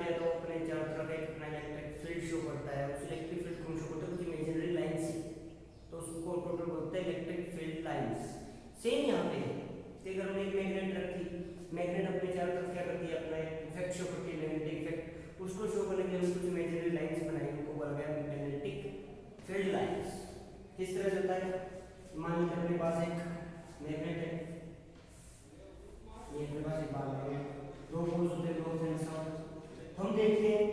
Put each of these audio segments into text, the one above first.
बनाते हैं तो अपने चारों तरफ एक अपना इलेक्ट्रिक फील्ड शो करता है। उस इलेक्ट्रिक फील्ड को शो करते हैं कुछ इमेजिनरी लाइंस, तो उसको टोटल बोलते हैं इलेक्ट्रिक फील्ड लाइंस। सेम यहाँ पे है, अगर हमने एक मैग्नेट रखी, मैग्नेट अपने चारों तरफ क्या करती है, अपना एक इफेक्ट शो करती है, मैग्नेटिक इफेक्ट, उसको शो करने के लिए कुछ इमेजिनरी लाइंस बनाई, उनको बोला गया मैग्नेटिक फील्ड लाइंस। किस तरह चलता है, मान लीजिए अपने पास एक मैग्नेट है, ये अपने पास एक बात है, दो पोल्स होते हैं नॉर्थ एंड साउथ। हम देखते हैं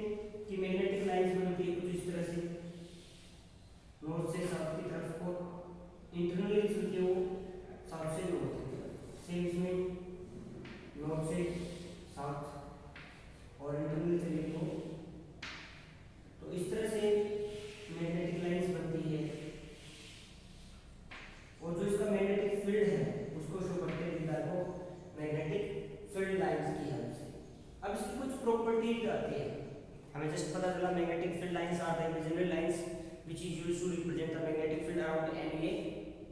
कि मैग्नेटिक लाइंस बनती है कुछ इस तरह से नॉर्थ से साउथ की तरफ, और इंटरनली चलती है वो साउथ से नॉर्थ की तरफ। सेम इसमें नॉर्थ से साउथ और इंटरनली चलेगी वो, तो इस तरह से मैग्नेटिक लाइंस बनती है। और जो इसका मैग्नेटिक फील्ड है उसको शो करते हैं with help of magnetic field lines की हेल्प से। अब इसकी कुछ प्रॉपर्टीज आती है, हमें जस्ट पता चला magnetic field lines are the imaginary lines which is used to represent the magnetic field around any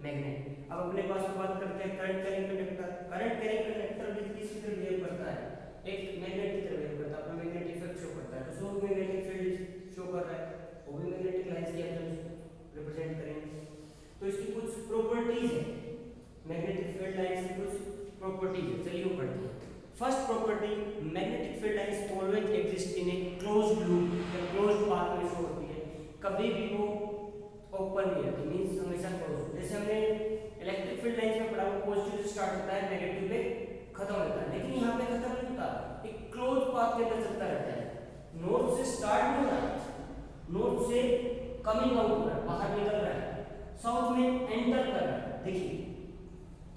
magnet. अब अपने पास बात करते हैं current carrying conductor. Current carrying conductor भी किसी तरह बिहेव करता है, एक मैग्नेट की तरह बिहेव करता है, अपना मैग्नेटिक इफेक्ट शो करता है, तो सो मैग्नेटिक फील्ड शो कर रहा है, वो भी मैग्नेटिक लाइंस की हेल्प से रिप्रेजेंट करेंगे। तो इसकी कुछ प्रॉपर्टीज है, मैग्नेटिक फील्ड लाइंस की कुछ प्रॉपर्टीज है, चलिए वो पढ़ते हैं। First property, magnetic field lines always exist in a closed loop या क्लोज्ड पाथ में शो होती है, कभी भी वो ओपन नहीं रहती, मींस हमेशा क्लोज। जैसे हमने इलेक्ट्रिक फील्ड लाइंस में पढ़ा, वो पॉजिटिव से स्टार्ट होता है, नेगेटिव पे खत्म होता है, लेकिन यहाँ पे खत्म नहीं होता, एक क्लोज पाथ के अंदर चलता रहता है। नोड से स्टार्ट नहीं हो रहा, नोड से कमिंग आउट हो रहा है, बाहर निकल रहा है, साउथ में एंटर कर रहा है। देखिए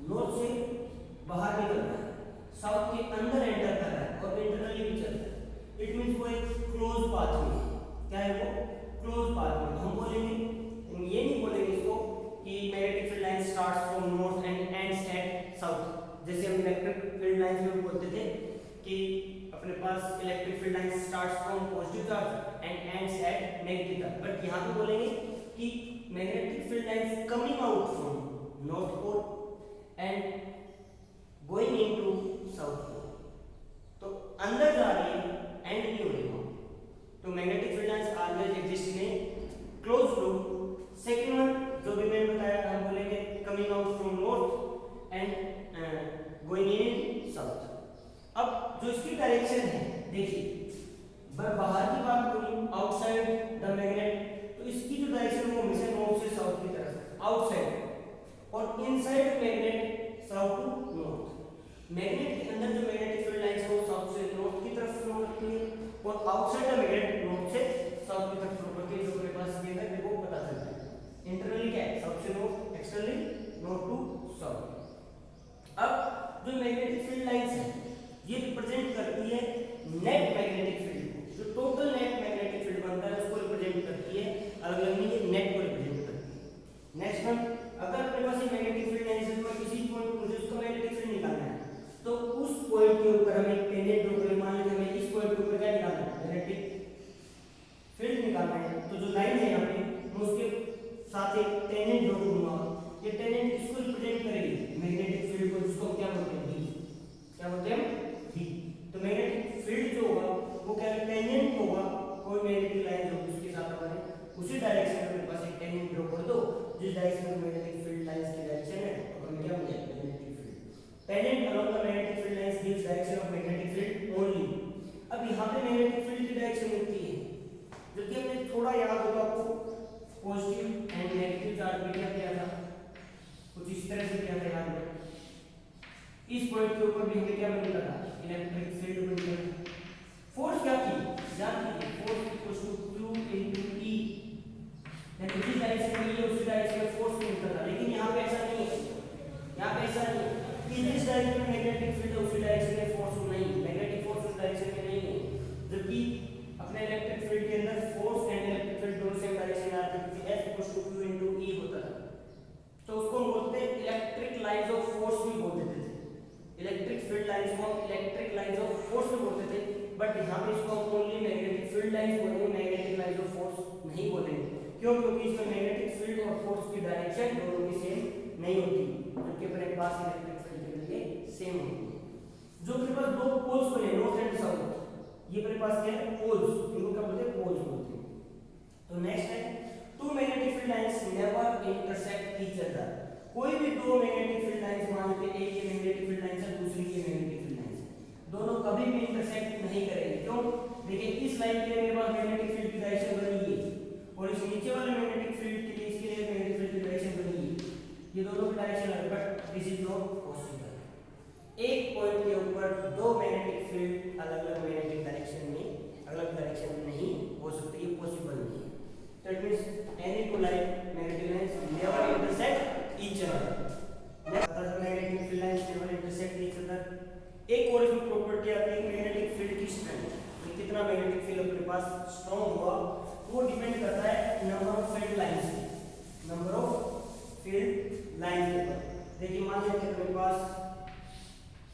नॉर्थ से बाहर निकल रहा है, साउथ के अंदर एंटर कर रहा है और इंटरनली भी चल रहा है। इट मींस वो एक क्लोज पाथ में है। क्या है वो? क्लोज पाथ में। हम बोलेंगे, ये नहीं बोलेंगे इसको कि magnetic field line starts from north and ends eight south. जैसे हम इलेक्ट्रिक फील्ड लाइंस में बोलते थे कि अपने पास electric field line starts from positive charge and ends at negative charge, but यहाँ पे बोलेंगे कि magnetic field lines coming out from north pole and going into south pole, तो अंदर जा रही है, एंड नहीं हो रही है, तो magnetic field lines always exist in a closed loop. Second one जो भी मैंने बताया, हम बोलेंगे coming out from north and going in south. अब जो इसकी डायरेक्शन है, देखिए बाहर की बात करूं, आउटसाइड द मैग्नेट, तो इसकी जो डायरेक्शन है वो हमेशा नॉर्थ से साउथ की तरफ, आउटसाइड, और inside magnet south to north. Magnet के अंदर जो मैग्नेटिक फील्ड लाइंस है वो साउथ से नॉर्थ की तरफ फ्लो करती है, और आउटसाइड द मैग्नेट नॉर्थ से साउथ की तरफ फ्लो करती है। जो मेरे पास ये है देखो पता चलता है, इंटरनली क्या है, साउथ से north, externally north to south. अब जो मैग्नेटिक फील्ड लाइंस है ये रिप्रेजेंट करती है नेट मैग्नेटिक फील्ड, जो टोटल नेट मैग्नेटिक फील्ड बनता है उसको रिप्रेजेंट करती है, अलग अलग नहीं, ये नेट को रिप्रेजेंट करती है। नेक्स्ट वन, अगर अपने पास ये मैग्नेटिक फील्ड है, जिसमें किसी पॉइंट मुझे उसका मैग्नेटिक फील्ड निकालना है, तो उस पॉइंट के ऊपर हमें टेंजेंट ड्रॉ करें। मान लीजिए हमें इस पॉइंट के ऊपर क्या निकालना है, मैग्नेटिक फील्ड निकालना है, तो जो लाइन है यहाँ पे मैं उसके साथ एक टेंजेंट ड्रॉ करूंगा। ये टेंजेंट किसको रिप्रेजेंट करेगी, मैग्नेटिक फील्ड को, जिसको क्या बोलते हैं, डी। क्या बोलते हैं, डी। तो मैग्नेटिक फील्ड जो होगा वो क्या टेंजेंट होगा, कोई मैग्नेटिक लाइन जो उसके साथ हमारे उसी डायरेक्शन में मेरे पास एक टेंजेंट ड्रॉ कर दो, जिस डायरेक्शन में मैग्नेटिक फील्ड लाइंस की डायरेक्शन है, तो हमें क्या मिल जाएगा, magnetic field. Tangent along the magnetic field lines gives direction of magnetic field only. अब यहाँ पे मैग्नेटिक फील्ड की डायरेक्शन होती है, जबकि हमने थोड़ा याद होगा आपको, पॉजिटिव एंड नेगेटिव चार्ज में क्या किया था, कुछ इस तरह से किया था याद है। इस पॉइंट के ऊपर भी हमें क्या मिलता था, इलेक्ट्रिक फील्ड मिलता था। फोर्स क्या थी, याद कीजिए, force equals to Q into E, यानी जिस डायरेक्शन में ये उसी डायरेक्शन में फोर्स मिलता था। लेकिन यहाँ पे ऐसा नहीं है, यहाँ पे ऐसा नहीं है कि जिस डायरेक्शन में मैग्नेटिक फील्ड है उसी डायरेक्शन में फोर्स नहीं, मैग्नेटिक फोर्स उस डायरेक्शन में नहीं है, जबकि अपने इलेक्ट्रिक फील्ड के अंदर फोर्स एंड इलेक्ट्रिक फील्ड दोनों सेम डायरेक्शन में आते थे, F equals to Q into E होता था। तो उसको हम बोलते हैं इलेक्ट्रिक लाइंस ऑफ फोर्स भी बोल देते थे, इलेक्ट्रिक फील्ड लाइंस को इलेक्ट्रिक लाइंस ऑफ फोर्स भी बोलते थे, बट यहाँ पे इसको हम ओनली मैग्नेटिक फील्ड लाइंस बोलेंगे, मैग्नेटिक लाइंस ऑफ फोर्स नहीं बोलेंगे। क्यों? क्योंकि इसमें मैग्नेटिक फील्ड और फोर्स की डायरेक्शन दोनों की सेम नहीं होती, जबकि अपने पास इलेक्ट्रिक फील्ड के लिए सेम होती है। जो अपने पास दो पोल्स बने नॉर्थ एंड साउथ, ये अपने पास क्या है, पोल्स, इनको क्या बोलते हैं, पोल्स बोलते हैं। तो नेक्स्ट है two magnetic field lines never intersect each other. कोई भी दो मैग्नेटिक फील्ड लाइंस मान लेते हैं, एक ये मैग्नेटिक फील्ड लाइंस है, दूसरी ये मैग्नेटिक फील्ड लाइंस है, दोनों कभी भी इंटरसेक्ट नहीं करेंगे। क्यों? देखिए इस लाइन के लिए मेरे पास मैग्नेटिक फील्ड की डायरेक्शन बनी है और इस नीचे वाले मैग्नेटिक फील्ड के लिए इसके लिए मैग्नेटिक फील्ड की डायरेक्शन बनी है, ये दोनों की डायरेक्शन अलग, but this is not possible. एक पॉइंट के ऊपर दो मैग्नेटिक फील्ड अलग अलग मैग्नेटिक डायरेक्शन में, अलग डायरेक्शन में नहीं हो सकती, ये पॉसिबल नहीं है। तो it means any two line magnetic lines never intersect each other. Magnetic field lines never intersect each other. एक और इसमें प्रॉपर्टी आती है मैग्नेटिक फील्ड की स्ट्रेंथ, कितना मैग्नेटिक फील्ड अपने पास स्ट्रांग हुआ वो डिपेंड करता है नंबर ऑफ फील्ड लाइंस पे, नंबर ऑफ फील्ड लाइंस के ऊपर। देखिए मान लीजिए अपने पास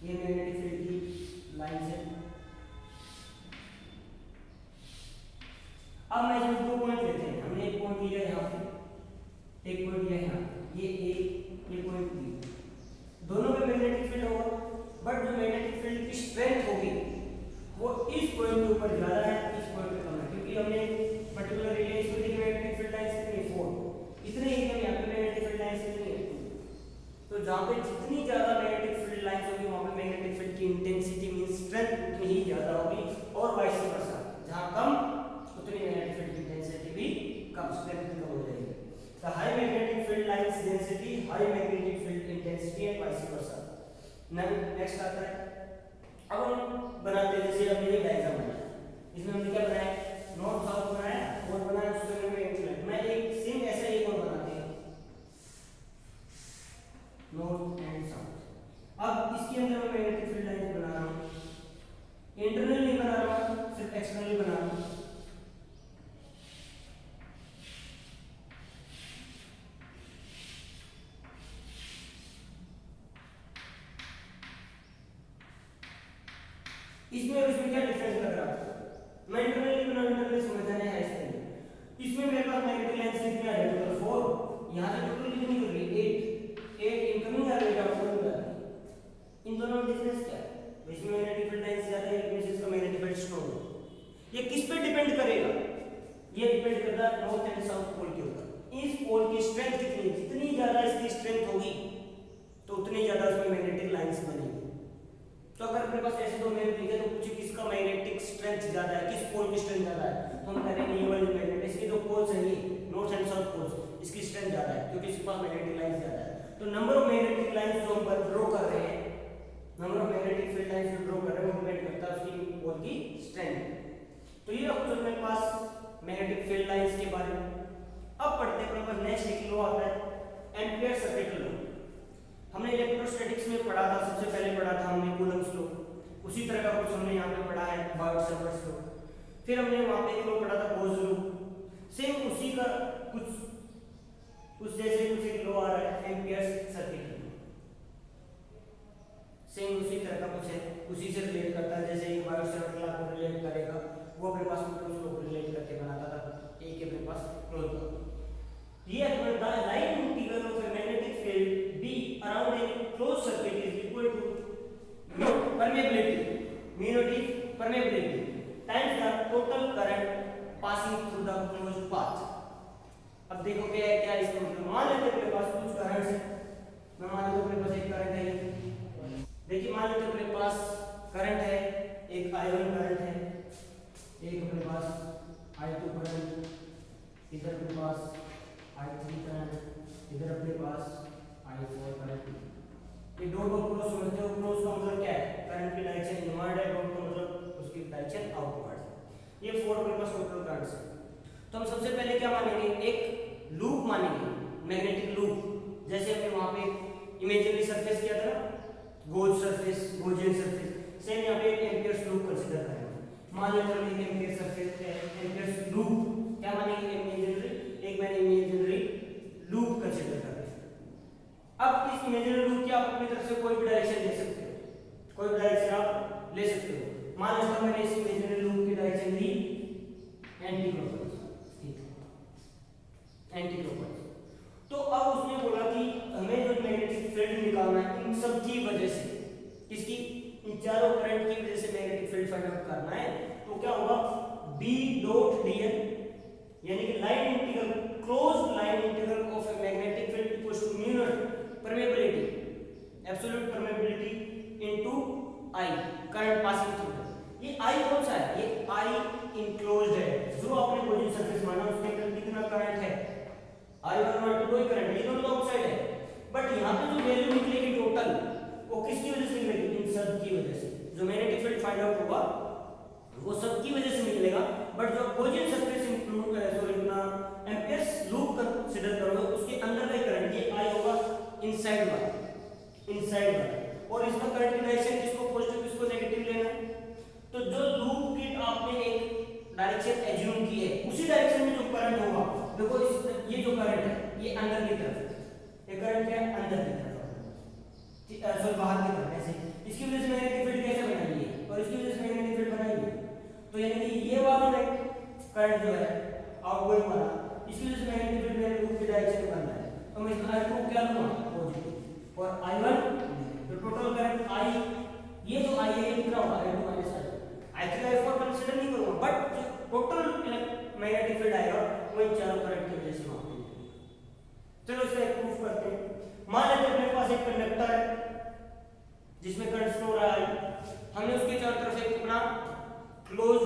ये मैग्नेटिक फील्ड की लाइंस है, अब मैं इसमें दो पॉइंट लेते हैं, हमने एक पॉइंट लिया यहाँ पे, एक पॉइंट लिया यहाँ, ये पॉइंट बी, दोनों पे मैग्नेटिक फील्ड होगा, बट जो मैग्नेटिक फील्ड की स्ट्रेंथ होगी वो इस पॉइंट के ऊपर ज्यादा है, इस पॉइंट पे कम है, क्योंकि हमने पर्टिकुलर एरिया इसमें देखिए मैग्नेटिक फील्ड लाइंस कितनी है 4, इतने एरिया में यहाँ पे मैग्नेटिक फील्ड लाइंस कितनी है 2। तो जहाँ पे जितनी ज्यादा मैग्नेटिक फील्ड लाइंस होगी वहाँ पे मैग्नेटिक फील्ड की इंटेंसिटी मींस स्ट्रेंथ उतनी ही ज्यादा होगी, और वाइस वर्सा, जहाँ कम उतनी मैग्नेटिक फील्ड की इंटेंसिटी भी कम, स्ट्रेंथ भी कम हो जाएगी। The high magnetic field lines density high magnetic field intensity and vice versa. Next आता है, अब हम बनाते हैं, जैसे हमने ये डायग्राम बनाया, इसमें हमने क्या बनाया, नॉर्थ साउथ बनाया और बनाया उसके में एक लाइन, मैं एक सेम ऐसा एक और बनाते हैं नॉर्थ एंड साउथ। अब इसके अंदर मैं मैग्नेटिक फील्ड लाइन बना रहा हूँ, इंटरनल नहीं बना रहा हूँ, सिर्फ एक्सटर्नल बना रहा हूँ। इसमें और इसमें क्या डिफरेंस लग रहा है, मैं इंटरनली बना, इंटरनली समझाने है इसमें। इसमें मेरे पास मैग्नेटिक लाइंस कितनी आ रही है, टोटल 4, यहां से टोटल कितनी कर रही है 8 इनकमिंग आ रही है, आउटगोइंग आ रही है। इन दोनों में डिफरेंस क्या है, इसमें मैग्नेटिक फील्ड लाइंस ज्यादा है, इसमें इसका मैग्नेटिक फील्ड स्ट्रांग है। ये किस पे डिपेंड करेगा, ये डिपेंड करता है नॉर्थ एंड साउथ पोल के ऊपर। इस पोल की स्ट्रेंथ कितनी, जितनी ज्यादा इसकी स्ट्रेंथ होगी तो उतनी ज्यादा उसमें मैग्नेटिक लाइंस बनेगी। तो अगर अपने पास ऐसे दो मैग्नेट दिखे तो पूछे किसका मैग्नेटिक स्ट्रेंथ ज्यादा है, किस पोल की स्ट्रेंथ ज्यादा है, तो हम करेंगे ये वाली मैग्नेट, इसके जो पोल्स हैं ये नॉर्थ एंड साउथ पोल्स, इसकी स्ट्रेंथ ज्यादा है क्योंकि इसके पास मैग्नेटिक लाइंस ज्यादा है। तो नंबर ऑफ मैग्नेटिक लाइंस जो हम ड्रॉ कर रहे हैं, number of magnetic field lines जो ड्रॉ कर रहे हैं वो डिपेंड करता है उसकी पोल की स्ट्रेंथ। तो ये कुछ अपने पास मैग्नेटिक फील्ड लाइंस के बारे में। अब पढ़ते हैं अपने पास नेक्स्ट एक लॉ आता है एम्पियर सर्किट लॉ। हमने इलेक्ट्रोस्टैटिक्स में पढ़ा था, सबसे पहले पढ़ा था हमने कूलम्ब्स लॉ, उसी तरह का कुछ हमने यहाँ पे पढ़ा है बायोट-सावर्ट्स लॉ। फिर हमने वहाँ पे एक लॉ पढ़ा था गॉस लॉ, सेम उसी का कुछ जैसे कुछ एक लॉ आ रहा है एम्पियर सर्किट लॉ, सेम उसी तरह का कुछ है, उसी से रिलेट करता है। जैसे एक बायोट-सावर्ट लॉ को रिलेट करेगा, वो अपने पास कूलम्ब्स लॉ को रिलेट करके बनाता था, एक अपने पास क्लोज था। ये the line integral of a magnetic field B around a closed circuit is equal to permeability, mu naught is permeability times the total current passing through the closed path। अब देखो क्या है, क्या इसका मतलब, मान लेते हैं मेरे पास कुछ करंट है, मैं मान लेता हूं मेरे पास एक करंट है, देखिए मान लेते हैं मेरे पास करंट है, एक I1 करंट है, एक अपने पास I2 करंट, इधर अपने पास I3 करंट, इधर अपने पास I4 करंट। ये डॉट को क्रॉस समझते हो, क्रॉस का मतलब क्या है, करंट की डायरेक्शन इनवर्ड है, डॉट का मतलब उसकी डायरेक्शन आउटवर्ड है। ये 4 अपने पास टोटल करंट्स है। तो हम सबसे पहले क्या मानेंगे, एक लूप मानेंगे, मैग्नेटिक लूप। जैसे हमने वहां पे इमेजिनरी सरफेस किया था ना, goes surface, Gaussian surface, same यहाँ पे एक एम्पियर्स लूप कंसीडर करेंगे। मान लेते हैं एक एम्पियर सरफेस है, एम्पियर्स लूप क्या मानेंगे, इमेजिनरी, एक मैंने इमेजिनरी लूप कंसीडर कर लिया। अब इस इमेजिनरी लूप की आप अपनी तरफ से कोई भी डायरेक्शन ले सकते हो, कोई भी डायरेक्शन आप ले सकते हो। मान लेता हूं मैंने इस इमेजिनरी लूप की डायरेक्शन ली एंटी क्लॉकवाइज, ठीक है, एंटी क्लॉकवाइज। तो अब उसने बोला कि हमें जो मैग्नेटिक फील्ड निकालना है इन सब की वजह से, किसकी, इन चारों करंट की वजह से मैग्नेटिक फील्ड फाइंड आउट करना है। तो integral of a magnetic field equals to mu naught permeability, absolute permeability into I current passing through. ये आई कौन सा है? ये आई इनक्लोज्ड है, जो आपने कोई सरफेस माना उसके अंदर कितना करंट है, I1 और I2 कोई करंट नहीं, दोनों आउटसाइड है। बट यहाँ पे जो वैल्यू निकलेगी टोटल वो किसकी वजह से निकलेगी? इन सब की वजह से। जो मैग्नेटिक फील्ड फाइंड आउट होगा वो सब की वजह से निकलेगा। बट जो अपोजिट सरफेस इंक्लूड सॉरी अपना एम्पियर्स लूप कंसीडर करोगे उसके अंदर का करंट ये आई होगा इनसाइड वाला, इनसाइड वाला। और इसका करंट की डायरेक्शन किसको पॉजिटिव किसको नेगेटिव लेना है? तो जो लूप की आपने एक डायरेक्शन एज्यूम की है उसी डायरेक्शन में जो करंट होगा, देखो ये जो करंट है ये अंदर की तरफ है, ये करंट क्या है? अंदर की तरफ है, सॉरी बाहर की तरफ ऐसे। इसकी वजह से मैग्नेटिक फील्ड कैसे बनाई है और इसकी वजह से मैग्नेटिक फील्ड बनाई है। तो यानी कि ये वाला करंट जो है आउटगोइंग वाला, इसकी वजह से मैग्नेटिक फील्ड मेरे लूप की डायरेक्शन में बन रहा है। तो मैं इसका I2 क्या लूंगा? पॉजिटिव और I1 तो टोटल करंट I, ये जो I है ये कितना होगा? I2 minus I3 I4 consider नहीं करूंगा, बट टोटल मैग्नेटिक फील्ड आएगा वो इन चारों करंट की वजह से मापेंगे। चलो इसका एक प्रूफ करते हैं। मान लेते हैं अपने पास एक कंडक्टर है जिसमें करंट फ्लो हो रहा है, हमने उसके चारों तरफ से अपना क्लोज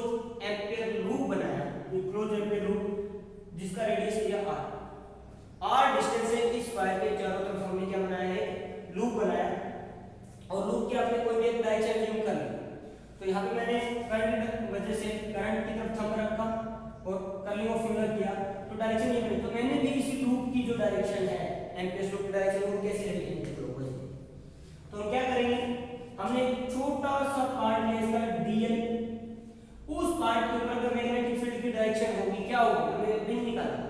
एम्पियर लूप बनाया, ये क्लोज एम्पियर लूप जिसका रेडियस दिया r डिस्टेंस है। इस वायर के चारों तरफ हमने क्या बनाया है? लूप बनाया और लूप के आपने कोई भी एक डायरेक्शन एज्यूम कर ली। तो यहाँ पे मैंने करंट की वजह से करंट की तरफ थंब रखा और कर्लिंग ऑफ फिंगर किया तो डायरेक्शन ये बनी। तो मैंने भी इसी लूप की जो डायरेक्शन है एम्पियर लूप की डायरेक्शन वो कैसे रखी है? तो हम क्या करेंगे? हमने छोटा सा पार्ट लिया इसका dl, उस पार्ट के ऊपर अगर मैग्नेटिक फील्ड की डायरेक्शन होगी क्या होगी? हमें बिन निकालना,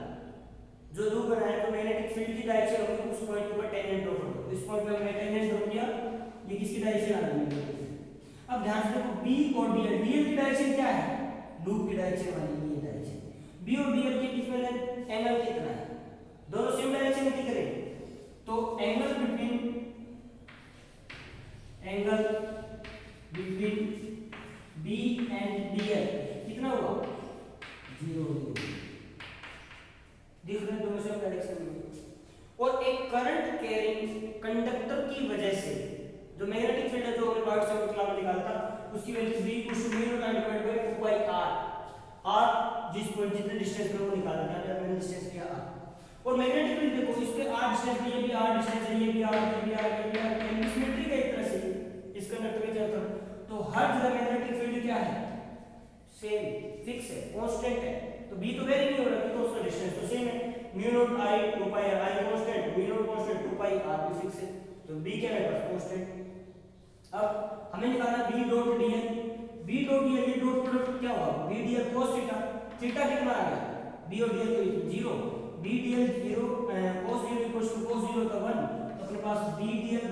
जो लूप बनाया तो मैग्नेटिक फील्ड की डायरेक्शन होगी उस पॉइंट के ऊपर टेंजेंट ड्रॉ कर दो। इस पॉइंट पे मैंने टेंजेंट ड्रॉ किया, ये किसकी डायरेक्शन आ रही है? अब ध्यान से देखो b और dl, dl की डायरेक्शन क्या है? लूप की डायरेक्शन वाली ये डायरेक्शन। b और dl के बीच में एंगल कितना है? दोनों सेम डायरेक्शन में दिख रहे हैं, तो angle between b and dl कितना हुआ? 0 दिख रहे हैं दोनों सेम डायरेक्शन में। और एक करंट कैरिंग कंडक्टर की वजह से जो मैग्नेटिक फील्ड है जो हमने पार्ट से निकाला में निकाला था उसकी value v equal to mu naught divided by 2 pi r, जिस पॉइंट जितने डिस्टेंस पे वो निकाला था, मैंने डिस्टेंस लिया r। और मैग्नेटिक फील्ड देखो इस पे r डिस्टेंस है, ये भी r डिस्टेंस है, ये भी r, ये भी r, ये भी r, ये सिमेट्रिक है एक तरह से इस कंडक्टर के चारों तरफ। तो हर जगह मैग्नेटिक फील्ड क्या है? सेम, फिक्स है, कांस्टेंट है। तो b तो वेरी नहीं हो रहा तो उसका डिस्टेंस तो सेम है, mu naught I 2 pi r, I constant, mu naught constant, 2 pi r भी फिक्स है, तो b क्या है? बस कांस्टेंट। अब हमें निकालना b dot dl, b dot dl ये डॉट प्रोडक्ट क्या होगा? b dl cos theta, theta कितना आ गया? b और dl को 0, b dl 0 cos 0 equals to cos 0 का 1, तो अपने पास b dl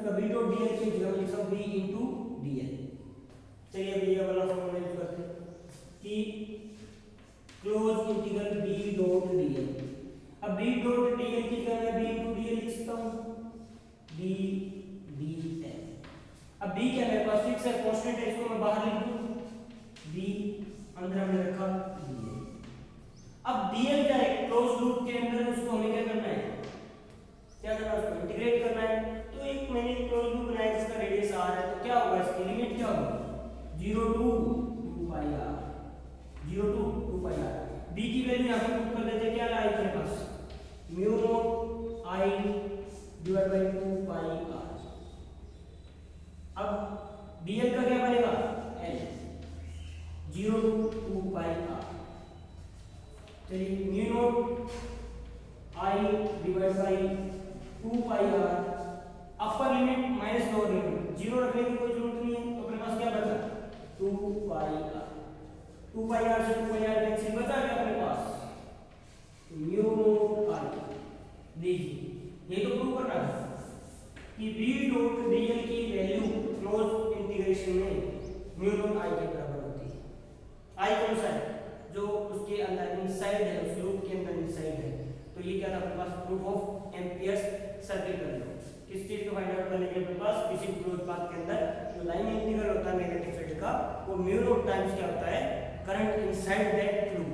का b डॉट dl की जगह लिख सकते b इनटू dl। चलिए अब ये वाला फॉर्मूला यूज करते हैं कि close integral b dot dl। अब b डॉट dl की जगह मैं b इनटू dl लिख सकता हूं, b dl। अब b क्या मेरे पास फिक्स है, कांस्टेंट है, इसको मैं बाहर लिख दूं, b अंदर हमने रखा dl। अब dl क्या है? क्लोज लूप के अंदर उसको हमें क्या करना है? क्या करना है? उसको इंटीग्रेट करना है। तो एक मैंने क्लोज लूप बनाया जिसका रेडियस r है, तो क्या होगा? इसकी लिमिट क्या होगी? 0 to 2 pi r, 0 to 2 pi r। b की वैल्यू यहां पे पुट कर देते हैं, क्या आएगा अपने पास? Mu naught I divide by 2 pi r। अब dl का क्या बनेगा? l, 0 to 2 pi r। चलिए mu naught I divide by 2 pi r, upper limit minus lower limit, 0 रखने की कोई जरूरत नहीं है, तो अपने पास क्या बचा? 2 पाई r। 2 पाई r से 2 पाई r कैंसिल, बचा क्या अपने पास? Mu naught I। देखिए ये तो प्रूव करना है कि b डॉट dl की वैल्यू क्लोज इंटीग्रेशन में म्यू नॉट I के बराबर होती है। I कौन सा है? जो उसके अंदर इनसाइड है, उस लूप के अंदर इनसाइड है। तो ये क्या था अपने पास? प्रूफ ऑफ एम्पियर्स सर्किल कर लो। किस चीज को फाइंड आउट करने के लिए अपने पास किसी क्लोज पाथ के अंदर जो लाइन इंटीग्रल होता है मैग्नेटिक फील्ड का वो म्यू नॉट टाइम्स क्या होता है? Current inside that loop.